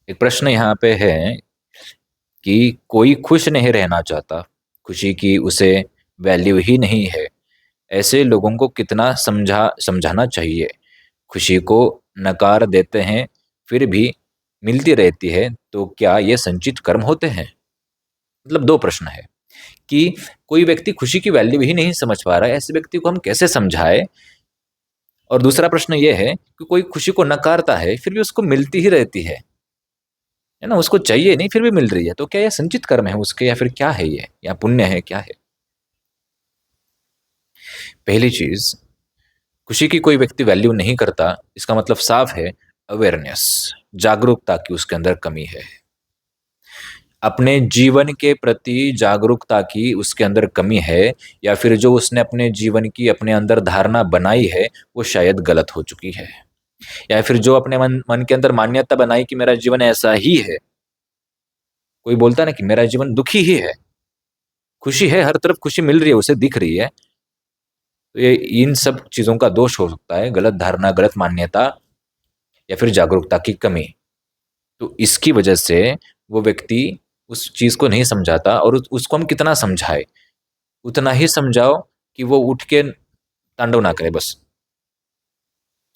एक प्रश्न यहाँ पे है कि कोई खुश नहीं रहना चाहता, खुशी की उसे वैल्यू ही नहीं है। ऐसे लोगों को कितना समझाना चाहिए? खुशी को नकार देते हैं, फिर भी मिलती रहती है, तो क्या ये संचित कर्म होते हैं? मतलब दो प्रश्न है कि कोई व्यक्ति खुशी की वैल्यू ही नहीं समझ पा रहा है, ऐसे व्यक्ति को हम कैसे समझाएं? और दूसरा प्रश्न ये है कि कोई खुशी को नकारता है, फिर भी उसको मिलती ही रहती है ना, उसको चाहिए नहीं फिर भी मिल रही है, तो क्या यह संचित कर्म है उसके, या फिर क्या है ये, या पुण्य है, क्या है? पहली चीज, खुशी की कोई व्यक्ति वैल्यू नहीं करता, इसका मतलब साफ है अवेयरनेस, जागरूकता की उसके अंदर कमी है। अपने जीवन के प्रति जागरूकता की उसके अंदर कमी है, या फिर जो उसने अपने जीवन की अपने अंदर धारणा बनाई है वो शायद गलत हो चुकी है, या फिर जो अपने मन मन के अंदर मान्यता बनाई कि मेरा जीवन ऐसा ही है। कोई बोलता है ना कि मेरा जीवन दुखी ही है, खुशी है, हर तरफ खुशी मिल रही है, उसे दिख रही है, तो ये इन सब चीजों का दोष हो सकता है, गलत धारणा, गलत मान्यता, या फिर जागरूकता की कमी। तो इसकी वजह से वो व्यक्ति उस चीज को नहीं समझाता, और उसको हम कितना समझाए, उतना ही समझाओ कि वो उठ के तांडव ना करे, बस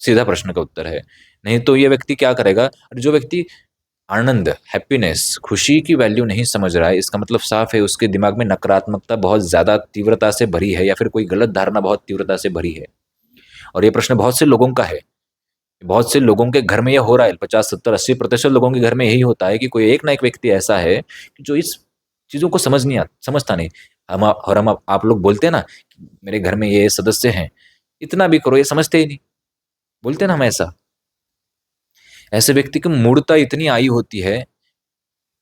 सीधा प्रश्न का उत्तर है। नहीं तो ये व्यक्ति क्या करेगा? और जो व्यक्ति आनंद, हैप्पीनेस, खुशी की वैल्यू नहीं समझ रहा है, इसका मतलब साफ है उसके दिमाग में नकारात्मकता बहुत ज्यादा तीव्रता से भरी है, या फिर कोई गलत धारणा बहुत तीव्रता से भरी है। और ये प्रश्न बहुत से लोगों का है, बहुत से लोगों के घर में ये हो रहा है, 50, 70, 80% लोगों के घर में यही होता है कि कोई एक ना एक व्यक्ति ऐसा है कि जो इस चीजों को समझता नहीं। आप लोग बोलते हैं ना कि मेरे घर में ये सदस्य हैं, इतना भी करो, ये समझते ही नहीं, बोलते हैं ना हम ऐसा। ऐसे व्यक्ति की मूर्खता इतनी आई होती है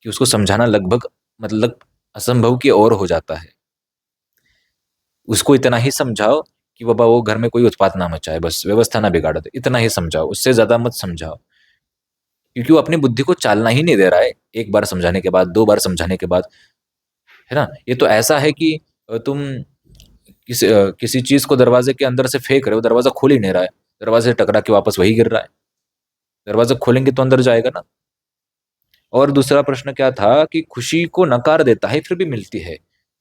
कि उसको समझाना लगभग मतलब असंभव की ओर हो जाता है। उसको इतना ही समझाओ कि बाबा वो घर में कोई उत्पात ना मचाए, बस व्यवस्था ना बिगाड़ दे, इतना ही समझाओ, उससे ज्यादा मत समझाओ, क्योंकि वो अपनी बुद्धि को चालना ही नहीं दे रहा है। एक बार समझाने के बाद, दो बार समझाने के बाद, है ना, ये तो ऐसा है कि तुम किसी चीज को दरवाजे के अंदर से फेंक रहे हो, दरवाजा खोल ही नहीं रहा है, दरवाजे से टकरा के वापस वही गिर रहा है। दरवाजा खोलेंगे तो अंदर जाएगा ना। और दूसरा प्रश्न क्या था कि खुशी को नकार देता है फिर भी मिलती है,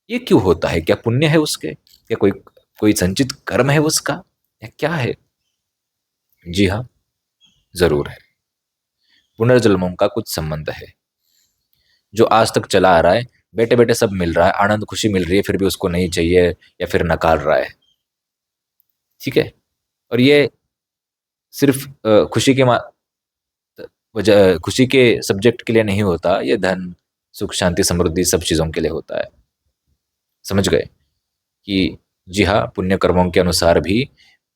ये क्यों होता है? क्या पुण्य है उसके, या कोई कोई संचित कर्म है उसका, या क्या है? जी हाँ, जरूर है। पुनर्जन्मों का कुछ संबंध है, जो आज तक चला आ रहा है। बैठे बैठे सब मिल रहा है, आनंद खुशी मिल रही है, फिर भी उसको नहीं चाहिए, या फिर नकार रहा है। ठीक है। और ये सिर्फ खुशी के वजह, खुशी के सब्जेक्ट के लिए नहीं होता, ये धन, सुख, शांति, समृद्धि सब चीजों के लिए होता है। समझ गए कि जी हाँ, पुण्य कर्मों के अनुसार भी,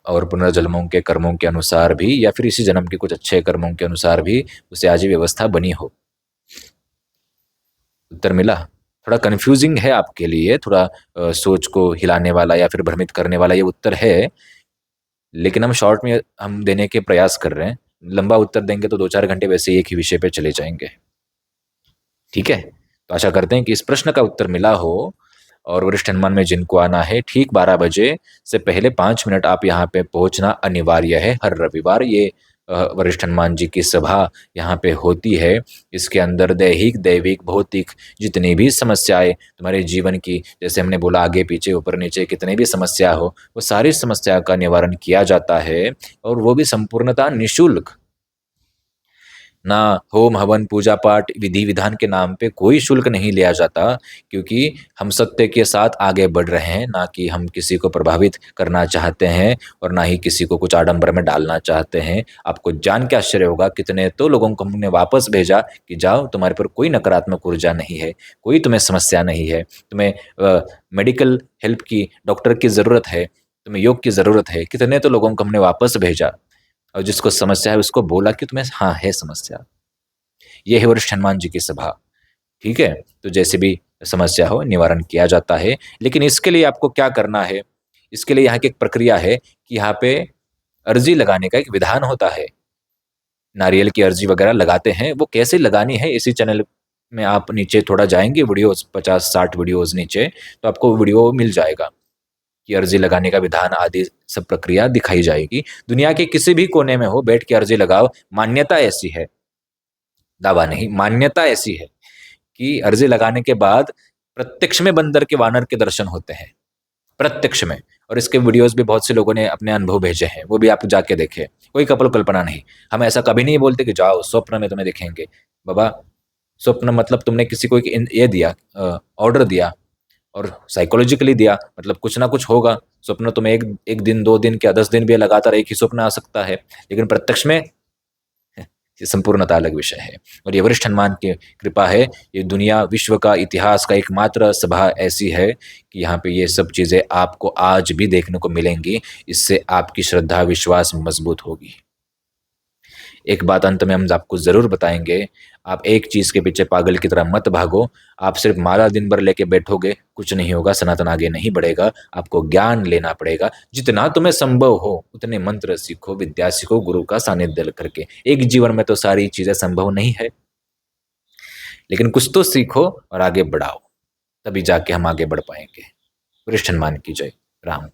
और पुनर्जन्मों के कर्मों के अनुसार भी, या फिर इसी जन्म के कुछ अच्छे कर्मों के अनुसार भी उसे आज व्यवस्था बनी हो। उत्तर मिला? थोड़ा कंफ्यूजिंग है आपके लिए, थोड़ा सोच को हिलाने वाला या फिर भ्रमित करने वाला ये उत्तर है, लेकिन हम शॉर्ट में हम देने के प्रयास कर रहे हैं। लंबा उत्तर देंगे तो 2-4 घंटे वैसे ही एक ही विषय पे चले जाएंगे। ठीक है। तो आशा करते हैं कि इस प्रश्न का उत्तर मिला हो। और वरिष्ठ अनुमान में जिनको आना है, ठीक 12 बजे से पहले 5 मिनट आप यहाँ पे पहुंचना अनिवार्य है। हर रविवार ये वरिष्ठ हनुमान जी की सभा यहाँ पे होती है। इसके अंदर दैहिक, दैविक, भौतिक जितनी भी समस्याएं तुम्हारे जीवन की, जैसे हमने बोला आगे पीछे ऊपर नीचे कितने भी समस्या हो, वो सारी समस्या का निवारण किया जाता है, और वो भी संपूर्णतः निशुल्क। ना होम हवन पूजा पाठ विधि विधान के नाम पे कोई शुल्क नहीं लिया जाता, क्योंकि हम सत्य के साथ आगे बढ़ रहे हैं, ना कि हम किसी को प्रभावित करना चाहते हैं, और ना ही किसी को कुछ आडंबर में डालना चाहते हैं। आपको जान के आश्चर्य होगा कितने तो लोगों को हमने वापस भेजा कि जाओ, तुम्हारे पर कोई नकारात्मक ऊर्जा नहीं है, कोई तुम्हें समस्या नहीं है, तुम्हें मेडिकल हेल्प की, डॉक्टर की ज़रूरत है, तुम्हें योग की ज़रूरत है, कितने तो लोगों को हमने वापस भेजा। और जिसको समस्या है उसको बोला कि तुम्हें हाँ है समस्या। ये है वरिष्ठ हनुमान जी की सभा। ठीक है। तो जैसे भी समस्या हो निवारण किया जाता है, लेकिन इसके लिए आपको क्या करना है? इसके लिए यहाँ की एक प्रक्रिया है कि यहाँ पे अर्जी लगाने का एक विधान होता है। नारियल की अर्जी वगैरह लगाते हैं, वो कैसे लगानी है इसी चैनल में आप नीचे थोड़ा जाएंगे, वीडियोस 50-60 वीडियोस नीचे, तो आपको वीडियो मिल जाएगा कि अर्जी लगाने का विधान आदि सब प्रक्रिया दिखाई जाएगी। दुनिया के किसी भी कोने में हो, बैठ के अर्जी लगाओ, मान्यता ऐसी है। दावा नहीं, मान्यता ऐसी है कि अर्जी लगाने के बाद प्रत्यक्ष में बंदर के वानर के दर्शन होते हैं, प्रत्यक्ष में। और इसके वीडियोस भी बहुत से लोगों ने अपने अनुभव भेजे हैं, वो भी आप जाके देखें, कोई कपल कल्पना नहीं। हम ऐसा कभी नहीं बोलते कि जाओ स्वप्न में तुम्हें दिखेंगे। बाबा, स्वप्न मतलब तुमने किसी को ये दिया, ऑर्डर दिया, और साइकोलॉजिकली दिया, मतलब कुछ ना कुछ होगा। स्वप्न तुम्हें एक दिन, 2 दिन, क्या 10 दिन भी लगातार एक ही स्वप्न आ सकता है, लेकिन प्रत्यक्ष में ये संपूर्णता अलग विषय है। और ये वरिष्ठ हनुमान की कृपा है। ये दुनिया, विश्व का इतिहास का एकमात्र सभा ऐसी है कि यहाँ पे ये सब चीज़ें आपको आज भी देखने को मिलेंगी। इससे आपकी श्रद्धा विश्वास मजबूत होगी। एक बात अंत में हम आपको ज़रूर बताएंगे, आप एक चीज़ के पीछे पागल की तरह मत भागो। आप सिर्फ माला दिन भर लेके बैठोगे, कुछ नहीं होगा, सनातन आगे नहीं बढ़ेगा। आपको ज्ञान लेना पड़ेगा, जितना तुम्हें संभव हो उतने मंत्र सीखो, विद्या सीखो, गुरु का सानिध्य करके। एक जीवन में तो सारी चीज़ें संभव नहीं है, लेकिन कुछ तो सीखो और आगे बढ़ाओ, तभी जाके हम आगे बढ़ पाएंगे। वरिष्ठ हनुमान की जय। राम।